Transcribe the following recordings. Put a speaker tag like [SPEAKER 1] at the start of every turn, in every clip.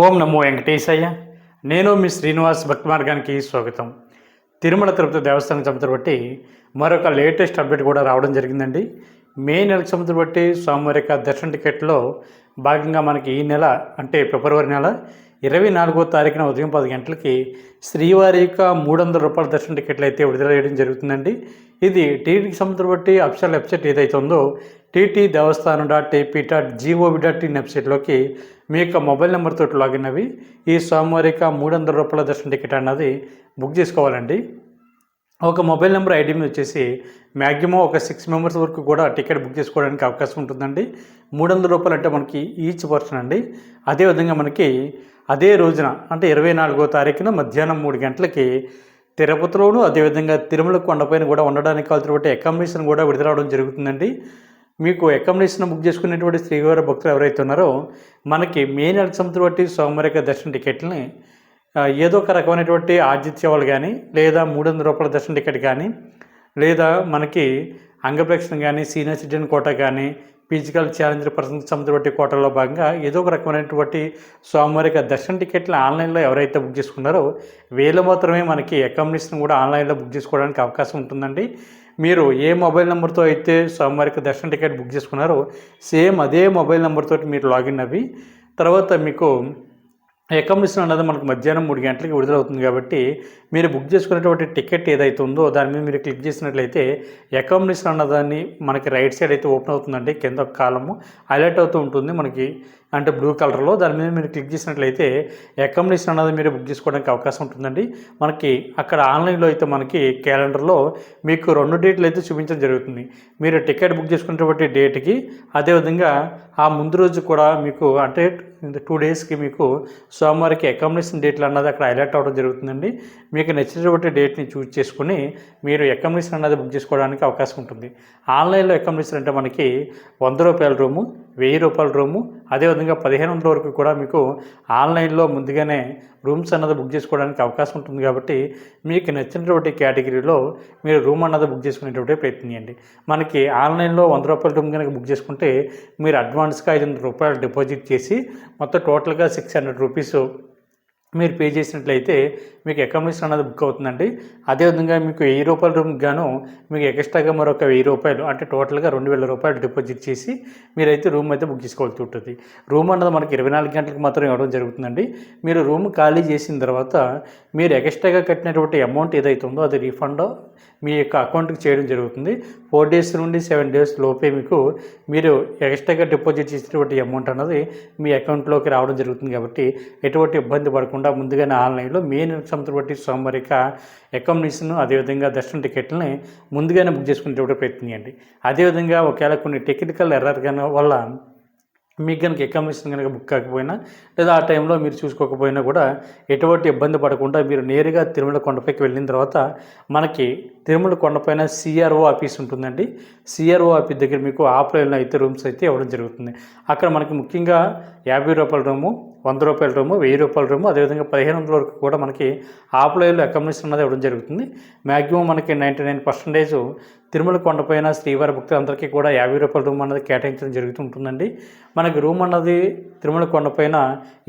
[SPEAKER 1] ఓం నమో వెంకటేశయ్య. నేను మీ శ్రీనివాస్ భక్తి మార్గానికి స్వాగతం. తిరుమల తిరుపతి దేవస్థానం సంగతి బట్టి మరొక లేటెస్ట్ అప్డేట్ కూడా రావడం జరిగిందండి. మే నెలకు సంగతి బట్టి స్వామివారి యొక్క దర్శన టికెట్లో భాగంగా మనకి ఈ నెల అంటే ఫిబ్రవరి నెల 24వ తారీఖున ఉదయం 10 గంటలకి శ్రీవారి యొక్క 300 రూపాయల దర్శన టికెట్లు అయితే విడుదల చేయడం జరుగుతుందండి. ఇది టీటీకి సంబంధించిన బట్టి అఫిషియల్ వెబ్సైట్ ఏదైతే ఉందో టీటీ దేవస్థానం .ap.gov.in వెబ్సైట్లోకి మీ యొక్క మొబైల్ నెంబర్ తోటి లాగిన్ అవి ఈ స్వామివారి యొక్క 300 రూపాయల దర్శన టికెట్ అన్నది బుక్ చేసుకోవాలండి. ఒక మొబైల్ నెంబర్ ఐడి మీద వచ్చేసి మ్యాక్సిమం ఒక 6 మెంబర్స్ వరకు కూడా టికెట్ బుక్ చేసుకోవడానికి అవకాశం ఉంటుందండి. 300 రూపాయలు అంటే మనకి ఈచ్ పర్సన్ అండి. అదేవిధంగా మనకి అదే రోజున అంటే 24వ తారీఖున మధ్యాహ్నం 3 గంటలకి తిరుపతిలోను అదేవిధంగా తిరుమల కొండపైన కూడా ఉండడానికి కావాల్సినటువంటి అకామిడేషన్ కూడా విడుదలవడం జరుగుతుందండి. మీకు అకామిడేషన్ బుక్ చేసుకునేటువంటి శ్రీవారి భక్తులు ఎవరైతే ఉన్నారో మనకి మే నెలకు సంబంధించి బట్టి స్వామివారి యొక్క దర్శన టికెట్లని ఏదో ఒక రకమైనటువంటి ఆతిథ్య సేవలు కానీ లేదా 300 రూపాయల దర్శన టికెట్ కానీ లేదా మనకి అంగప్రక్షణ కానీ సీనియర్ సిటిజన్ కోటా కానీ ఫిజికల్ ఛాలెంజ్ పర్సన్ సంబంధించిన కోటాలో భాగంగా ఏదో ఒక రకమైనటువంటి స్వామివారి యొక్క దర్శన టికెట్లు ఆన్లైన్లో ఎవరైతే బుక్ చేసుకున్నారో వీళ్ళు మాత్రమే మనకి అకామిడేషన్ కూడా ఆన్లైన్లో బుక్ చేసుకోవడానికి అవకాశం ఉంటుందండి. మీరు ఏ మొబైల్ నెంబర్తో అయితే స్వామివారికి దర్శన టికెట్ బుక్ చేసుకున్నారో సేమ్ అదే మొబైల్ నెంబర్తో మీరు లాగిన్ అవి తర్వాత మీకు అకామిడేషన్ అన్నది మనకు మధ్యాహ్నం 3 గంటలకి విడుదలవుతుంది. కాబట్టి మీరు బుక్ చేసుకునేటువంటి టికెట్ ఏదైతే ఉందో దాని మీద మీరు క్లిక్ చేసినట్లయితే అకామిడేషన్ అన్నదాన్ని మనకి రైట్ సైడ్ అయితే ఓపెన్ అవుతుందండి. కింద ఒక కాలము హైలైట్ అవుతూ ఉంటుంది మనకి అంటే బ్లూ కలర్లో. దాని మీద మీరు క్లిక్ చేసినట్లయితే అకామిడేషన్ అన్నది మీరు బుక్ చేసుకోవడానికి అవకాశం ఉంటుందండి. మనకి అక్కడ ఆన్లైన్లో అయితే మనకి క్యాలెండర్లో మీకు 2 డేట్లు అయితే చూపించడం జరుగుతుంది. మీరు టికెట్ బుక్ చేసుకునేటువంటి డేట్కి అదేవిధంగా ఆ ముందు రోజు కూడా మీకు అంటే 2 డేస్కి మీకు సోమవారికి అకామిడేషన్ డేట్లు అన్నది అక్కడ హైలైట్ అవ్వడం జరుగుతుందండి. మీకు నచ్చినటువంటి డేట్ని చూస్ చేసుకుని మీరు అకామిడేషన్ అన్నది బుక్ చేసుకోవడానికి అవకాశం ఉంటుంది. ఆన్లైన్లో అకామిడేషన్ అంటే మనకి 100 రూపాయల రూము, 1000 రూపాయల రూము, అదేవిధంగా 1500 వరకు కూడా మీకు ఆన్లైన్లో ముందుగానే రూమ్స్ అన్నది బుక్ చేసుకోవడానికి అవకాశం ఉంటుంది. కాబట్టి మీకు నచ్చినటువంటి కేటగిరీలో మీరు రూమ్ అన్నది బుక్ చేసుకునేటువంటి ప్రయత్నం చేయండి. మనకి ఆన్లైన్లో 100 రూపాయల రూమ్ కనుక బుక్ చేసుకుంటే మీరు అడ్వాన్స్గా 500 రూపాయలు డిపాజిట్ చేసి మొత్తం టోటల్గా 600 రూపీస్ మీరు పే చేసినట్లయితే మీకు అకామిడేషన్ అన్నది బుక్ అవుతుందండి. అదేవిధంగా మీకు 1000 రూపాయల రూమ్కి గాను మీకు ఎక్స్ట్రాగా మరొక 1000 రూపాయలు అంటే టోటల్గా 2000 రూపాయలు డిపాజిట్ చేసి మీరైతే రూమ్ అయితే బుక్ చేసుకోవాల్సి ఉంటుంది. రూమ్ అన్నది మనకి 24 గంటలకు మాత్రం ఇవ్వడం జరుగుతుందండి. మీరు రూమ్ ఖాళీ చేసిన తర్వాత మీరు ఎక్స్ట్రాగా కట్టినటువంటి అమౌంట్ ఏదైతే ఉందో అది రీఫండ్ మీ యొక్క అకౌంట్కి చేయడం జరుగుతుంది. 4 డేస్ నుండి 7 డేస్ లోపే మీకు మీరు ఎక్స్ట్రాగా డిపాజిట్ చేసినటువంటి అమౌంట్ అన్నది మీ అకౌంట్లోకి రావడం జరుగుతుంది. కాబట్టి ఎటువంటి ఇబ్బంది పడకుండా ముందుగానే ఆన్లైన్లో మే నెలకు సంబంధించిన బట్టి స్వామివారి యొక్క అకామిడేషన్ అదేవిధంగా దర్శన టికెట్లని ముందుగానే బుక్ చేసుకునేటువంటి ప్రయత్నం చేయండి. అదేవిధంగా ఒకవేళ కొన్ని టెక్నికల్ ఎర్రర్ వల్ల మీకు కనుక అకామిడేషన్ కనుక బుక్ కాకపోయినా లేదా ఆ టైంలో మీరు చూసుకోకపోయినా కూడా ఎటువంటి ఇబ్బంది పడకుండా మీరు నేరుగా తిరుమల కొండపైకి వెళ్ళిన తర్వాత మనకి తిరుమల కొండపైన సిఆర్ఓ ఆఫీస్ ఉంటుందండి. సిఆర్ఓ ఆఫీస్ దగ్గర మీకు ఆఫ్లైన్లో అయితే రూమ్స్ అయితే ఇవ్వడం జరుగుతుంది. అక్కడ మనకి ముఖ్యంగా 50 రూపాయల రూము, 100 రూపాయల రూము, 1000 రూపాయల రూము, అదేవిధంగా 1500 వరకు కూడా మనకి ఆఫ్లైన్లో అకామిడేషన్ అన్నది ఇవ్వడం జరుగుతుంది. మ్యాక్సిమం మనకి 99% తిరుమల కొండపైన శ్రీవారి భక్తులందరికీ కూడా 50 రూపాయల రూమ్ అన్నది కేటాయించడం జరుగుతుంటుందండి. మనకి రూమ్ అన్నది తిరుమల కొండపైన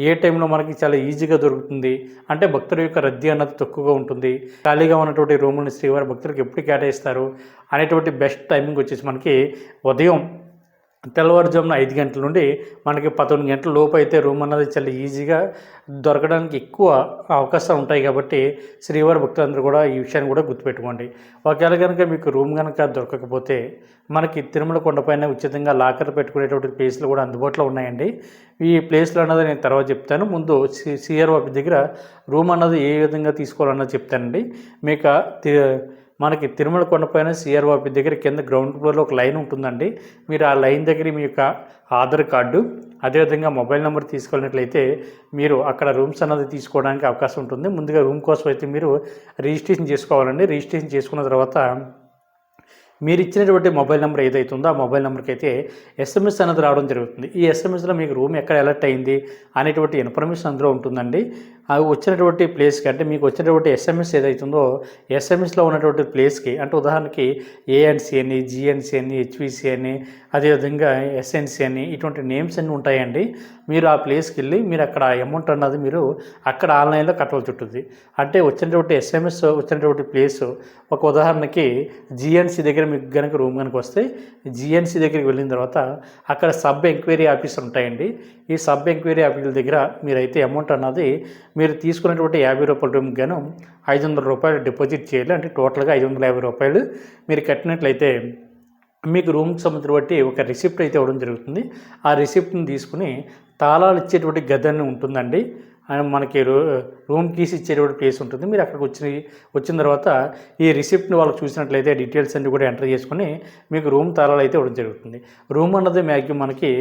[SPEAKER 1] ఏ టైంలో మనకి చాలా ఈజీగా దొరుకుతుంది అంటే భక్తుల యొక్క రద్దీ అన్నది తక్కువగా ఉంటుంది. ఖాళీగా ఉన్నటువంటి రూములను శ్రీవారి భక్తులకు ఎప్పుడు కేటాయిస్తారు అనేటువంటి బెస్ట్ టైమింగ్ వచ్చేసి మనకి ఉదయం తెల్లవారుజామున 5 గంటల నుండి మనకి 11 గంటల లోపు అయితే రూమ్ అన్నది చాలా ఈజీగా దొరకడానికి ఎక్కువ అవకాశాలు ఉంటాయి. కాబట్టి శ్రీవారి భక్తులందరూ కూడా ఈ విషయాన్ని కూడా గుర్తుపెట్టుకోండి. ఒకవేళ కనుక మీకు రూమ్ కనుక దొరకకపోతే మనకి తిరుమల కొండపైన ఉచితంగా లాకర్ పెట్టుకునేటువంటి ప్లేస్లు కూడా అందుబాటులో ఉన్నాయండి. ఈ ప్లేస్లు అన్నది నేను తర్వాత చెప్తాను. ముందు సిఆర్ఓ దగ్గర రూమ్ అన్నది ఏ విధంగా తీసుకోవాలన్నది చెప్తానండి. మీకు మనకి తిరుమల కొండపైన సిఆర్ఓ ఆఫీస్ దగ్గర కింద గ్రౌండ్ ఫ్లోర్లో ఒక లైన్ ఉంటుందండి. మీరు ఆ లైన్ దగ్గర మీ యొక్క ఆధార్ కార్డు అదేవిధంగా మొబైల్ నెంబర్ తీసుకెళ్ళినట్లయితే మీరు అక్కడ రూమ్స్ అన్నది తీసుకోవడానికి అవకాశం ఉంటుంది. ముందుగా రూమ్ కోసం అయితే మీరు రిజిస్ట్రేషన్ చేసుకోవాలండి. రిజిస్ట్రేషన్ చేసుకున్న తర్వాత మీరు ఇచ్చినటువంటి మొబైల్ నెంబర్ ఏదైతే ఉందో ఆ మొబైల్ నెంబర్కి అయితే ఎస్ఎంఎస్ అనేది రావడం జరుగుతుంది. ఈ ఎస్ఎంఎస్లో మీకు రూమ్ ఎక్కడ అలర్ట్ అయింది అనేటువంటి ఇన్ఫర్మేషన్ అందులో ఉంటుందండి. అవి వచ్చినటువంటి ప్లేస్కి అంటే మీకు వచ్చినటువంటి ఎస్ఎంఎస్ ఏదైతుందో ఎస్ఎంఎస్లో ఉన్నటువంటి ప్లేస్కి అంటే ఉదాహరణకి ఏఎన్సి అని, జిఎన్సి అని, హెచ్విసి అని, అదేవిధంగా ఎస్ఎన్సి అని ఇటువంటి నేమ్స్ అన్నీ ఉంటాయండి. మీరు ఆ ప్లేస్కి వెళ్ళి మీరు అక్కడ అమౌంట్ అన్నది మీరు అక్కడ ఆన్లైన్లో కట్టవలసి ఉంటుంది. అంటే వచ్చినటువంటి ఎస్ఎంఎస్ వచ్చినటువంటి ప్లేసు ఒక ఉదాహరణకి జిఎన్సి దగ్గర మీకు కనుక రూమ్ కనుక వస్తే జిఎన్సి దగ్గరికి వెళ్ళిన తర్వాత అక్కడ సబ్ ఎంక్వైరీ ఆఫీసర్ ఉంటాయండి. ఈ సబ్ ఎంక్వైరీ ఆఫీసుల దగ్గర మీరైతే అమౌంట్ అన్నది మీరు తీసుకున్నటువంటి 50 రూపాయల రూమ్కి గాను 500 రూపాయలు డిపాజిట్ చేయాలి. అంటే టోటల్గా 550 రూపాయలు మీరు కట్టినట్లయితే మీకు రూమ్కి సంబంధించి బట్టి ఒక రిసిప్ట్ అయితే ఇవ్వడం జరుగుతుంది. ఆ రిసిప్ట్ని తీసుకుని తాళాలు ఇచ్చేటువంటి గది అని ఉంటుందండి. మనకి రూమ్ కీస్ ఇచ్చేటువంటి ప్లేస్ ఉంటుంది. మీరు అక్కడికి వచ్చిన తర్వాత ఈ రిసిప్ట్ని వాళ్ళకి చూసినట్లయితే డీటెయిల్స్ అన్నీ కూడా ఎంటర్ చేసుకుని మీకు రూమ్ తాళాలు అయితే ఇవ్వడం జరుగుతుంది. రూమ్ అన్నది మ్యాక్సిమం మనకి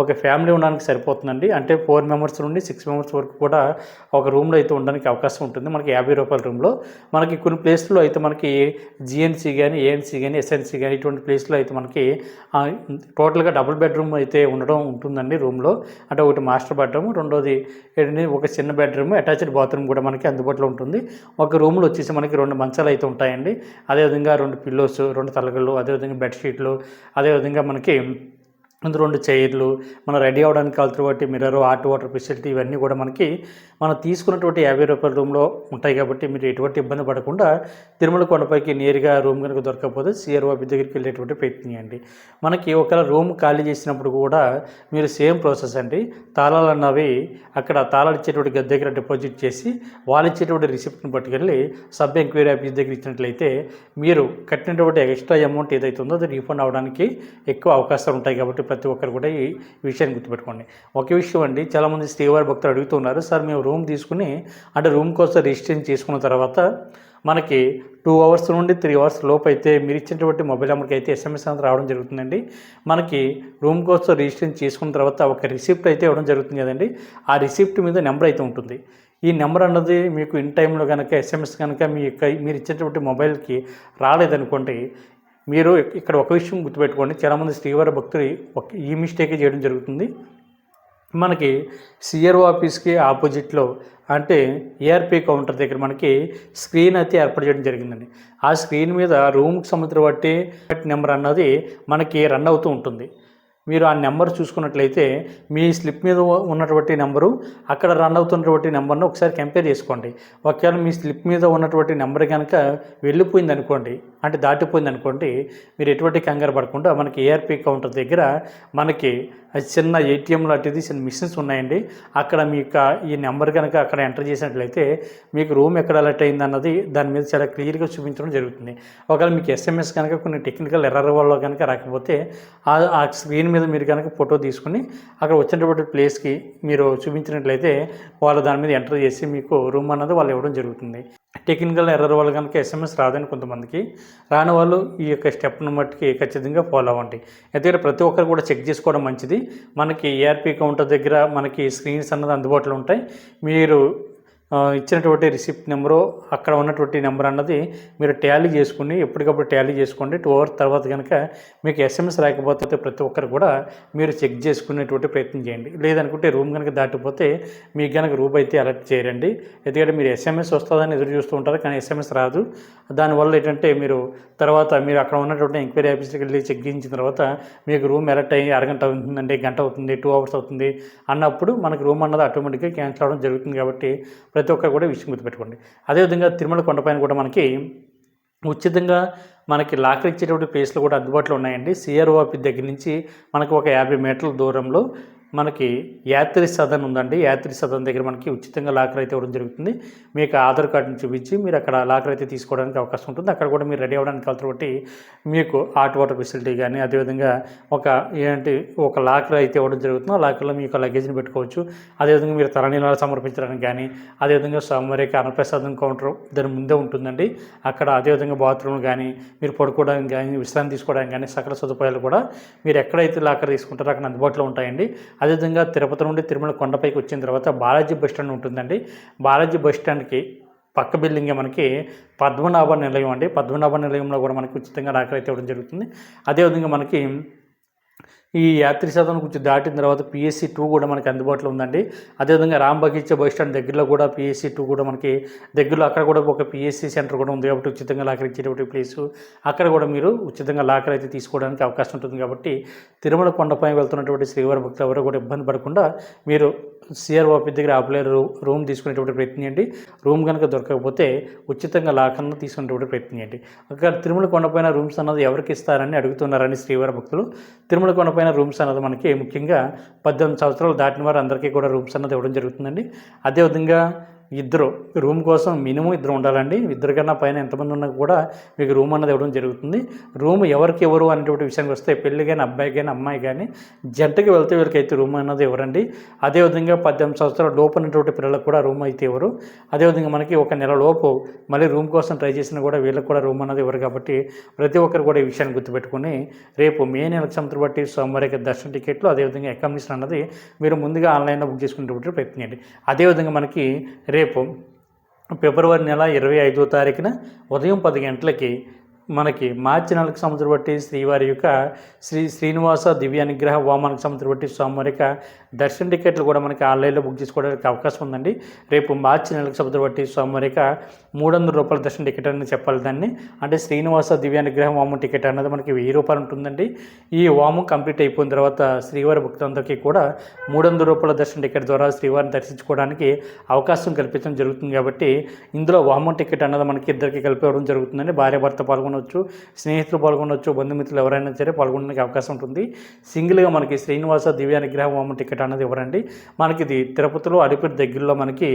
[SPEAKER 1] ఒక ఫ్యామిలీ ఉండడానికి సరిపోతుందండి. అంటే 4 మెంబర్స్ నుండి 6 మెంబర్స్ వరకు కూడా ఒక రూమ్లో అయితే ఉండడానికి అవకాశం ఉంటుంది. మనకి 50 రూపాయల రూమ్లో మనకి కొన్ని ప్లేస్లో అయితే మనకి జిఎన్సి కానీ, ఏఎన్సి కానీ, ఎస్ఎన్సి కానీ ఇటువంటి ప్లేస్లో అయితే మనకి టోటల్గా డబుల్ బెడ్రూమ్ అయితే ఉండడం ఉంటుందండి రూమ్లో. అంటే ఒకటి మాస్టర్ బెడ్రూమ్, రెండోది ఒక చిన్న బెడ్రూమ్, అటాచ్డ్ బాత్రూమ్ కూడా మనకి అందుబాటులో ఉంటుంది. ఒక రూమ్లో వచ్చేసి మనకి 2 మంచాలు అయితే ఉంటాయండి. అదేవిధంగా 2 పిల్లోస్, 2 తలగళ్ళు, అదేవిధంగా బెడ్షీట్లు, అదేవిధంగా మనకి 2 చైర్లు, మనం రెడీ అవ్వడానికి కావాల్సినటువంటి మిర్రర్, హాట్ వాటర్ ఫెసిలిటీ ఇవన్నీ కూడా మనకి మనం తీసుకున్నటువంటి 50 రూపాయల రూమ్లో ఉంటాయి. కాబట్టి మీరు ఎటువంటి ఇబ్బంది పడకుండా తిరుమల కొండపైకి నేరుగా రూమ్ కనుక దొరకకపోతే సిఆర్ఓ ఆఫీస్ దగ్గరికి వెళ్ళేటువంటి ప్రయత్నం చేయండి. మనకి ఒకవేళ రూమ్ ఖాళీ చేసినప్పుడు కూడా మీరు సేమ్ ప్రాసెస్ అండి. తాళాలు అన్నవి అక్కడ తాళాలు ఇచ్చేటువంటి గది దగ్గర డిపాజిట్ చేసి వాళ్ళు ఇచ్చేటువంటి రిసిప్ట్ని పట్టుకెళ్ళి సబ్ ఎంక్వైరీ ఆఫీస్ దగ్గర ఇచ్చినట్లయితే మీరు కట్టినటువంటి ఎక్స్ట్రా అమౌంట్ ఏదైతే ఉందో అది రీఫండ్ అవ్వడానికి ఎక్కువ అవకాశాలు ఉంటాయి. కాబట్టి ప్రతి ఒక్కరు కూడా ఈ విషయాన్ని గుర్తుపెట్టుకోండి. ఒకే విషయం అండి, చాలామంది శ్రీవారి భక్తులు అడుగుతున్నారు, సార్ మేము రూమ్ తీసుకుని అంటే రూమ్ కోసం రిజిస్ట్రేషన్ చేసుకున్న తర్వాత మనకి 2 అవర్స్ నుండి 3 అవర్స్ లోపు అయితే మీరు ఇచ్చినటువంటి మొబైల్ నెంబర్కి అయితే ఎస్ఎంఎస్ అనేది రావడం జరుగుతుందండి. మనకి రూమ్ కోసం రిజిస్ట్రేషన్ చేసుకున్న తర్వాత ఒక రిసిప్ట్ అయితే ఇవ్వడం జరుగుతుంది కదండి. ఆ రిసిప్ట్ మీద నెంబర్ అయితే ఉంటుంది. ఈ నెంబర్ అన్నది మీకు ఇన్ టైంలో కనుక ఎస్ఎంఎస్ కనుక మీరు ఇచ్చినటువంటి మొబైల్కి రాలేదనుకోండి, మీరు ఇక్కడ ఒక విషయం గుర్తుపెట్టుకోండి, చాలామంది శ్రీవారి భక్తులు ఈ మిస్టేక్ చేయడం జరుగుతుంది. మనకి సిఆర్ఓ ఆఫీస్కి ఆపోజిట్లో అంటే ఏఆర్పి కౌంటర్ దగ్గర మనకి స్క్రీన్ అయితే ఏర్పాటు చేయడం జరిగిందండి. ఆ స్క్రీన్ మీద రూమ్కి సంబంధించిన బట్టి నెంబర్ అన్నది మనకి రన్ అవుతూ ఉంటుంది. మీరు ఆ నెంబర్ చూసుకున్నట్లయితే మీ స్లిప్ మీద ఉన్నటువంటి నెంబరు అక్కడ రన్ అవుతున్నటువంటి నెంబర్ను ఒకసారి కంపేర్ చేసుకోండి. ఒకవేళ మీ స్లిప్ మీద ఉన్నటువంటి నెంబర్ కనుక వెళ్ళిపోయింది అనుకోండి, అంటే దాటిపోయింది అనుకోండి, మీరు ఎటువంటి కంగారు పడకుండా మనకి ఏఆర్పి కౌంటర్ దగ్గర మనకి చిన్న ఏటీఎం లాంటిది చిన్న మిషన్స్ ఉన్నాయండి. అక్కడ మీకు ఈ నెంబర్ కనుక అక్కడ ఎంటర్ చేసినట్లయితే మీకు రూమ్ ఎక్కడ అలర్ట్ అయింది అన్నది దాని మీద చాలా క్లియర్గా చూపించడం జరుగుతుంది. ఒకవేళ మీకు ఎస్ఎంఎస్ కనుక కొన్ని టెక్నికల్ ఎర్రర్ వల్ల కనుక రాకపోతే ఆ స్క్రీన్ మీద మీరు కనుక ఫోటో తీసుకుని అక్కడ వచ్చినటువంటి ప్లేస్కి మీరు చూపించినట్లయితే వాళ్ళు దాని మీద ఎంటర్ చేసి మీకు రూమ్ అన్నది వాళ్ళు ఇవ్వడం జరుగుతుంది. టెక్నికల్ ఎర్రర్ వల్ల కనుక ఎస్ఎంఎస్ రాదని కొంతమందికి, రాని వాళ్ళు ఈ యొక్క స్టెప్ను మట్టుకి ఖచ్చితంగా ఫాలో అవ్వండి. ఎందుకంటే ప్రతి ఒక్కరు కూడా చెక్ చేసుకోవడం మంచిది. మనకి ఏఆర్పి కౌంటర్ దగ్గర మనకి స్క్రీన్స్ అన్నది అందుబాటులో ఉంటాయి. మీరు ఇచ్చినటువంటి రిసిప్ట్ నెంబరు అక్కడ ఉన్నటువంటి నెంబర్ అన్నది మీరు ట్యాలీ చేసుకుని ఎప్పటికప్పుడు ట్యాలీ చేసుకోండి. 2 అవర్స్ తర్వాత కనుక మీకు ఎస్ఎంఎస్ రాకపోతే ప్రతి ఒక్కరు కూడా మీరు చెక్ చేసుకునేటువంటి ప్రయత్నం చేయండి. లేదనుకుంటే రూమ్ కనుక దాటిపోతే మీకు కనుక రూమ్ అయితే అలర్ట్ చేయరండి. ఎందుకంటే మీరు ఎస్ఎంఎస్ వస్తుందని ఎదురు చూస్తూ ఉంటారు, కానీ ఎస్ఎంఎస్ రాదు. దానివల్ల ఏంటంటే మీరు తర్వాత మీరు అక్కడ ఉన్నటువంటి ఎంక్వైరీ ఆఫీస్కి వెళ్ళి చెక్ చేయించిన తర్వాత మీకు రూమ్ అలర్ట్ అయ్యి అరగంట అవుతుందండి, గంట అవుతుంది, 2 అవర్స్ అవుతుంది అన్నప్పుడు మనకు రూమ్ అన్నది ఆటోమేటిక్గా క్యాన్సిల్ అవ్వడం జరుగుతుంది. కాబట్టి ప్రతి ఒక్కరు కూడా విషయం గుర్తుపెట్టుకోండి. అదేవిధంగా తిరుమల కొండపైన కూడా మనకి ఉచితంగా మనకి లాకర్ ఇచ్చేటువంటి ప్లేస్లు కూడా అందుబాటులో ఉన్నాయండి. సిఆర్ఓ ఆఫీస్ దగ్గర నుంచి మనకు ఒక 50 మీటర్ల దూరంలో మనకి యాత్రి సదన్ ఉందండి. యాత్రి సదన్ దగ్గర మనకి ఉచితంగా లాకర్ అయితే ఇవ్వడం జరుగుతుంది. మీకు ఆధార్ కార్డుని చూపించి మీరు అక్కడ లాకర్ అయితే తీసుకోవడానికి అవకాశం ఉంటుంది. అక్కడ కూడా మీరు రెడీ అవ్వడానికి కాబట్టి మీకు హాట్ వాటర్ ఫెసిలిటీ కానీ అదేవిధంగా ఒక లాకర్ అయితే ఇవ్వడం జరుగుతుంది. ఆ లాకర్లో మీకు లగేజ్ని పెట్టుకోవచ్చు. అదేవిధంగా మీరు తలనీలాలు సమర్పించడానికి కానీ అదేవిధంగా స్వామివారికి అన్నప్రసాదం కౌంటర్ దాని ముందే ఉంటుందండి. అక్కడ అదేవిధంగా బాత్రూమ్ కానీ మీరు పడుకోవడానికి కానీ విశ్రాంతి తీసుకోవడానికి కానీ సకల సదుపాయాలు కూడా మీరు ఎక్కడైతే లాకర్ తీసుకుంటారో అక్కడ అందుబాటులో ఉంటాయండి. అదేవిధంగా తిరుపతి నుండి తిరుమల కొండపైకి వచ్చిన తర్వాత బాలాజీ బస్ స్టాండ్ ఉంటుందండి. బాలాజీ బస్ స్టాండ్కి పక్క బిల్డింగే మనకి పద్మనాభ నిలయం అండి. పద్మనాభ నిలయంలో కూడా మనకి ఉచితంగా లాకర్ అయితే ఇవ్వడం జరుగుతుంది. అదేవిధంగా మనకి ఈ యాత్రి సదనం కొంచెం దాటిన తర్వాత పిఎస్సి 2 కూడా మనకి అందుబాటులో ఉందండి. అదేవిధంగా రామ్ బగీచా బస్ స్టాండ్ దగ్గరలో కూడా పిఎస్సి 2 కూడా మనకి దగ్గరలో అక్కడ కూడా ఒక పిఎస్సి సెంటర్ కూడా ఉంది కాబట్టి ఉచితంగా లాకర్ ఇచ్చేటువంటి ప్లేసు. అక్కడ కూడా మీరు ఉచితంగా లాకర్ అయితే తీసుకోవడానికి అవకాశం ఉంటుంది కాబట్టి తిరుమల కొండపై వెళ్తున్నటువంటి శ్రీవారి భక్తులు ఎవరు కూడా ఇబ్బంది పడకుండా మీరు సిఆర్ఓ ఆఫీస్ దగ్గర ఆపలేరు రూమ్ తీసుకునేటువంటి ప్రయత్నం చేయండి. రూమ్ కనుక దొరకకపోతే ఉచితంగా లాకర్ను తీసుకునేటువంటి ప్రయత్నం చేయండి. అక్కడ తిరుమల కొండపైన రూమ్స్ అన్నది ఎవరికి ఇస్తారని అడుగుతున్నారని శ్రీవారి భక్తులు. తిరుమల కొండపైన రూమ్స్ అన్నది మనకి ముఖ్యంగా 18 సంవత్సరాలు దాటిన వారు అందరికీ కూడా రూమ్స్ అన్నది ఇవ్వడం జరుగుతుందండి. అదేవిధంగా ఇద్దరు రూమ్ కోసం మినిమం ఇద్దరు ఉండాలండి. ఇద్దరు కన్నా పైన ఎంతమంది ఉన్నా కూడా మీకు రూమ్ అన్నది ఇవ్వడం జరుగుతుంది. రూమ్ ఎవరికి ఎవరు అనేటువంటి విషయానికి వస్తే పెళ్ళి కానీ అబ్బాయి కానీ అమ్మాయి కానీ జంటకి వెళ్తే వీళ్ళకైతే రూమ్ అన్నది ఇవ్వరండి. అదేవిధంగా 18 సంవత్సరాల లోపు ఉన్నటువంటి పిల్లలకు కూడా రూమ్ అయితే ఇవ్వరు. అదేవిధంగా మనకి ఒక నెల లోపు మళ్ళీ రూమ్ కోసం ట్రై చేసినా కూడా వీళ్ళకి కూడా రూమ్ అన్నది ఇవ్వరు. కాబట్టి ప్రతి ఒక్కరు కూడా ఈ విషయాన్ని గుర్తుపెట్టుకుని రేపు మే నెలకు సంవత్సరం బట్టి సోమవారికి దర్శన టికెట్లు అదేవిధంగా అకామిడేషన్ అన్నది మీరు ముందుగా ఆన్లైన్లో బుక్ చేసుకునేటువంటి ప్రయత్నం చేయండి. అదేవిధంగా మనకి రేపు ఫిబ్రవరి నెల 25వ తారీఖున ఉదయం 10 గంటలకి మనకి మార్చి నెలకు సంవత్సరం బట్టి శ్రీవారి యొక్క శ్రీనివాస దివ్యానుగ్రహ వామానికి సంవత్సరం బట్టి సోమవారి యొక్క దర్శన టికెట్లు కూడా మనకి ఆన్లైన్లో బుక్ చేసుకోవడానికి అవకాశం ఉందండి. రేపు మార్చి నెలకు సంవత్సరం బట్టి సోమవారి యొక్క 300 రూపాయల దర్శన టికెట్ అని చెప్పాలి దాన్ని. అంటే శ్రీనివాస దివ్యానుగ్రహ వామం టికెట్ అన్నది మనకి 1000 రూపాయలు ఉంటుందండి. ఈ వామం కంప్లీట్ అయిపోయిన తర్వాత శ్రీవారి భక్తులందరికీ కూడా 300 రూపాయల దర్శన టికెట్ ద్వారా శ్రీవారిని దర్శించుకోవడానికి అవకాశం కల్పించడం జరుగుతుంది. కాబట్టి ఇందులో వామం టికెట్ అన్నది మనకి ఇద్దరికి కలిపి ఇవ్వడం జరుగుతుందండి. భార్య భర్త పాల్గొనవచ్చు, స్నేహితులు పాల్గొనవచ్చు, బంధుమిత్రులు ఎవరైనా సరే పాల్గొనడానికి అవకాశం ఉంటుంది. సింగిల్గా మనకి శ్రీనివాస దివ్యానుగ్రహ వామం టికెట్ అన్నది ఇవ్వరండి. మనకి ఇది తిరుపతిలో అలిపిరి దగ్గరలో మనకి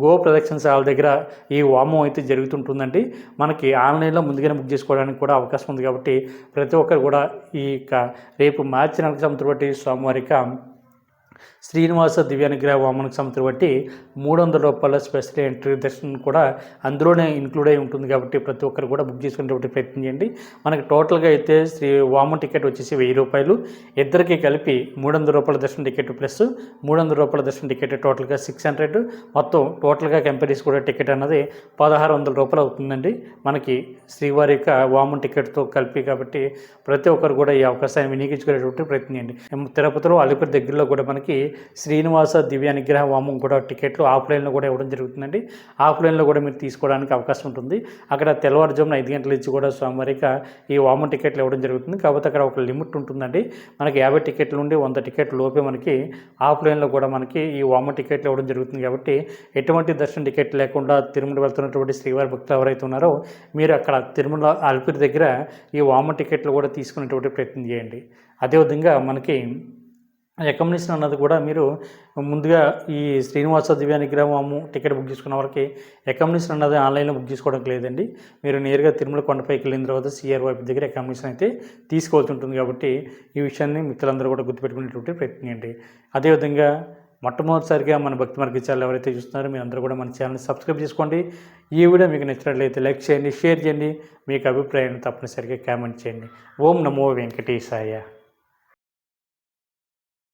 [SPEAKER 1] గో ప్రదక్షిణశాల దగ్గర ఈ వామం అయితే జరుగుతుంటుందండి. మనకి ఆన్లైన్లో ముందుగానే బుక్ చేసుకోవడానికి కూడా అవకాశం ఉంది. కాబట్టి ప్రతి ఒక్కరు కూడా ఈ రేపు మార్చి నెలకు సంవత్సరం బట్టి సోమవారిక శ్రీనివాస దివ్యానుగ్రహ వామనకు సంవత్సరం బట్టి 300 రూపాయల స్పెషల్ ఎంట్రీ దర్శనం కూడా అందులోనే ఇంక్లూడ్ అయి ఉంటుంది. కాబట్టి ప్రతి ఒక్కరు కూడా బుక్ చేసుకునేటువంటి ప్రయత్నం చేయండి. మనకి టోటల్గా అయితే వామన్ టికెట్ వచ్చేసి 1000 రూపాయలు, ఇద్దరికి కలిపి 300 రూపాయల దర్శన టికెట్ ప్లస్ 300 రూపాయల దర్శన టికెట్ టోటల్గా 600. మొత్తం టోటల్గా కంపెనీస్ కూడా టికెట్ అన్నది 1600 రూపాయలు అవుతుందండి మనకి శ్రీవారి యొక్క వామన్ టికెట్తో కలిపి. కాబట్టి ప్రతి ఒక్కరు కూడా ఈ అవకాశాన్ని వినియోగించుకునేటువంటి ప్రయత్నం చేయండి. తిరుపతిలో అలిపిరి దగ్గరలో కూడా మనకి శ్రీనివాస దివ్యానుగ్రహ వామం కూడా టికెట్లు ఆఫ్లైన్లో కూడా ఇవ్వడం జరుగుతుందండి. ఆఫ్లైన్లో కూడా మీరు తీసుకోవడానికి అవకాశం ఉంటుంది. అక్కడ తెల్లవారుజామున 5 గంటల నుంచి కూడా సోమవారిక ఈ వామం టికెట్లు ఇవ్వడం జరుగుతుంది. కాబట్టి అక్కడ ఒక లిమిట్ ఉంటుందండి. మనకి 50 టికెట్ల నుండి 100 టికెట్ల లోపే మనకి ఆఫ్లైన్లో కూడా మనకి ఈ వామం టికెట్లు ఇవ్వడం జరుగుతుంది. కాబట్టి ఎటువంటి దర్శన టికెట్ లేకుండా తిరుమల వెళ్తున్నటువంటి శ్రీవారి భక్తులు ఎవరైతే ఉన్నారో మీరు అక్కడ తిరుమల అలిపిరి దగ్గర ఈ వామం టికెట్లు కూడా తీసుకునేటువంటి ప్రయత్నం చేయండి. అదేవిధంగా మనకి అకామిడేషన్ అన్నది కూడా మీరు ముందుగా ఈ శ్రీనివాస దివ్యానుగ్రహ వామం టికెట్ బుక్ చేసుకున్న వారికి అకామిడేషన్ అన్నది ఆన్లైన్లో బుక్ చేసుకోవడానికి లేదండి. మీరు నేరుగా తిరుమల కొండపైకి వెళ్ళిన తర్వాత సిఆర్ఓ దగ్గర అకామిడేషన్ అయితే తీసుకోవాల్సి ఉంటుంది. కాబట్టి ఈ విషయాన్ని మిత్రులందరూ కూడా గుర్తుపెట్టుకునేటువంటి ప్రయత్నం చేయండి. అదేవిధంగా మొట్టమొదటిసారిగా మన భక్తి మార్గ ఛానల్ ఎవరైతే చూస్తున్నారో మీరు అందరూ కూడా మన ఛానల్ని సబ్స్క్రైబ్ చేసుకోండి. ఈ వీడియో మీకు నచ్చినట్లయితే లైక్ చేయండి, షేర్ చేయండి, మీకు అభిప్రాయాన్ని తప్పనిసరిగా కామెంట్ చేయండి. ఓం నమో వెంకటేశాయ.